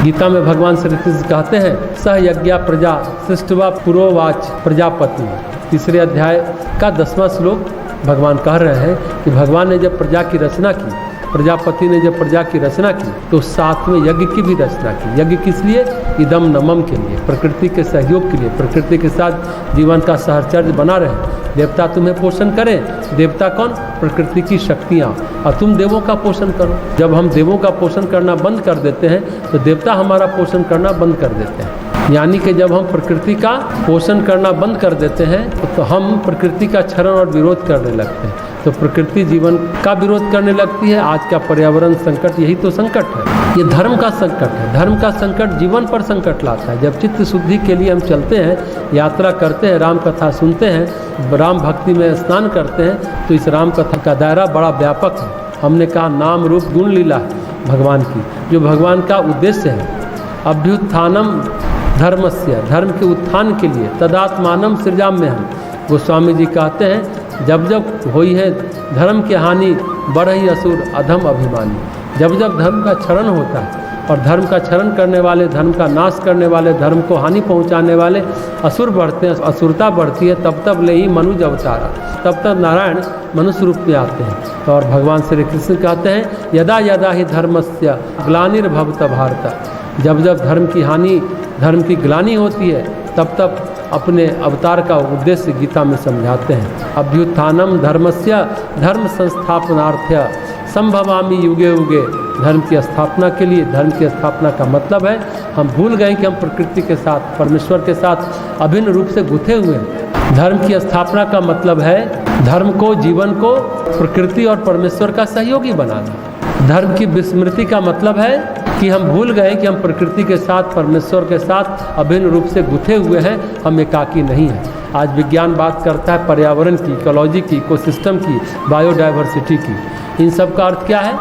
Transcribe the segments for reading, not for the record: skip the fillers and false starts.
गीता में भगवान श्री कृष्ण कहते हैं सह यज्ञा प्रजा सृष्टवा पुरोवाच प्रजापति। तीसरे अध्याय का 10वां श्लोक भगवान कह रहे हैं कि भगवान ने जब प्रजा की रचना की, प्रजापति ने जब प्रजा की रचना की तो साथ में यज्ञ की भी रचना की। यज्ञ किस लिए? इदम नमम के लिए, प्रकृति के सहयोग के लिए, प्रकृति के साथ जीवन का सहचर्य बना रहे। देवता तुम्हें पोषण करें। देवता कौन? प्रकृति की शक्तियाँ, और तुम देवों का पोषण करो। जब हम देवों का पोषण करना बंद कर देते हैं तो देवता हमारा पोषण करना बंद कर देते हैं। यानी कि जब हम प्रकृति का पोषण करना बंद कर देते हैं तो हम प्रकृति का क्षरण और विरोध करने लगते हैं। तो प्रकृति जीवन का विरोध करने लगती है। आज का पर्यावरण संकट यही तो संकट है, ये धर्म का संकट है। धर्म का संकट जीवन पर संकट लाता है। जब चित्त शुद्धि के लिए हम चलते हैं, यात्रा करते हैं, राम कथा सुनते हैं, राम भक्ति में स्नान करते हैं, तो इस राम कथा का दायरा बड़ा व्यापक है। हमने कहा नाम रूप गुण लीला भगवान की, जो भगवान का उद्देश्य है। अभ्युत्थानम धर्मस्य, धर्म के उत्थान के लिए, तदात्मानम सृजाम्य हम। गोस्वामी जी कहते हैं जब जब हुई है धर्म की हानि, बढ़ई असुर अधम अभिमानी। जब जब धर्म का क्षरण होता है और धर्म का क्षरण करने वाले, धर्म का नाश करने वाले, धर्म को हानि पहुंचाने वाले असुर बढ़ते हैं, असुरता बढ़ती है, तब तब ले ही मनुज अवतारा, तब तब नारायण मनुष्य रूप में आते हैं। और भगवान श्री कृष्ण कहते हैं यदा यदा ही धर्मस्य ग्लानिर्भवत भारत। जब जब धर्म की हानि, धर्म की ग्लानि होती है, तब तब अपने अवतार का उद्देश्य गीता में समझाते हैं। अभ्युत्थानम धर्मस्य धर्म संस्थापनार्थ्य संभवामि युगे युगे। धर्म की स्थापना के लिए, धर्म की स्थापना का मतलब है हम भूल गए कि हम प्रकृति के साथ, परमेश्वर के साथ अभिन्न रूप से गुथे हुए हैं। धर्म की स्थापना का मतलब है धर्म को, जीवन को प्रकृति और परमेश्वर का सहयोगी बनाना। धर्म की विस्मृति का मतलब है कि हम भूल गए कि हम प्रकृति के साथ, परमेश्वर के साथ अभिन्न रूप से गुथे हुए हैं, हम एकाकी नहीं हैं। आज विज्ञान बात करता है पर्यावरण की, इकोलॉजी की, इकोसिस्टम की, बायोडाइवर्सिटी की। इन सब का अर्थ क्या है?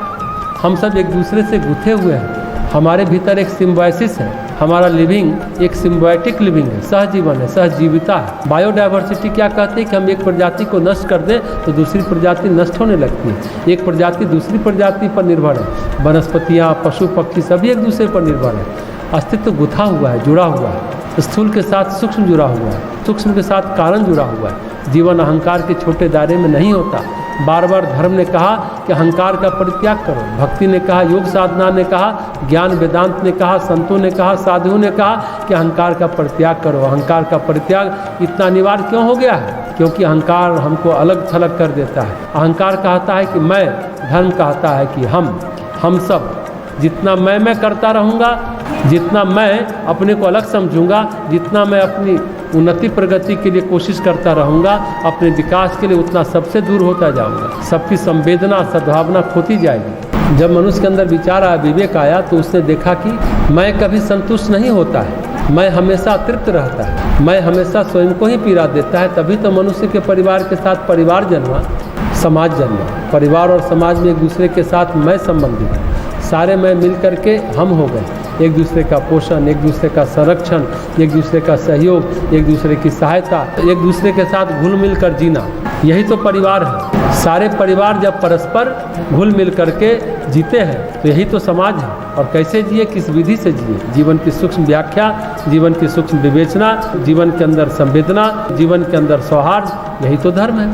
हम सब एक दूसरे से गुथे हुए हैं। हमारे भीतर एक सिम्बायोसिस है। हमारा लिविंग एक सिम्बायोटिक लिविंग है, सहजीवन है, सहजीविता है। बायोडाइवर्सिटी क्या कहती है कि हम एक प्रजाति को नष्ट कर दें तो दूसरी प्रजाति नष्ट होने लगती है। एक प्रजाति दूसरी प्रजाति पर निर्भर है। वनस्पतियाँ, पशु पक्षी सभी एक दूसरे पर निर्भर है। अस्तित्व गुथा हुआ है, जुड़ा हुआ है। स्थूल के साथ सूक्ष्म जुड़ा हुआ है, सूक्ष्म के साथ कारण जुड़ा हुआ है। जीवन अहंकार के छोटे दायरे में नहीं होता। बार बार धर्म ने कहा कि अहंकार का परित्याग करो, भक्ति ने कहा, योग साधना ने कहा, ज्ञान वेदांत ने कहा, संतों ने कहा, साधुओं ने कहा कि अहंकार का परित्याग करो। अहंकार का परित्याग इतना अनिवार्य क्यों हो गया है? क्योंकि अहंकार हमको अलग थलग कर देता है। अहंकार कहता है कि मैं, धर्म कहता है कि हम सब। जितना मैं करता रहूँगा, जितना मैं अपने को अलग समझूंगा, जितना मैं अपनी उन्नति प्रगति के लिए कोशिश करता रहूँगा, अपने विकास के लिए, उतना सबसे दूर होता जाऊँगा। सबकी संवेदना, सद्भावना खोती जाएगी। जब मनुष्य के अंदर विचार आया, विवेक आया, तो उसने देखा कि मैं कभी संतुष्ट नहीं होता है, मैं हमेशा अतृप्त रहता है, मैं हमेशा स्वयं को ही पीड़ा देता है। तभी तो मनुष्य के परिवार के साथ परिवार जन्मा, समाज जन्मा। परिवार और समाज में एक दूसरे के साथ मैं संबंधित है। सारे मैं मिल करके हम हो गए। एक दूसरे का पोषण, एक दूसरे का संरक्षण, एक दूसरे का सहयोग, एक दूसरे की सहायता, एक दूसरे के साथ घुल मिल कर जीना, यही तो परिवार है। सारे परिवार जब परस्पर घुल मिल करके जीते हैं तो यही तो समाज है। और कैसे जिए, किस विधि से जिए? जीवन की सूक्ष्म व्याख्या, जीवन की सूक्ष्म विवेचना, जीवन के अंदर संवेदना, जीवन के अंदर सौहार्द, यही तो धर्म है।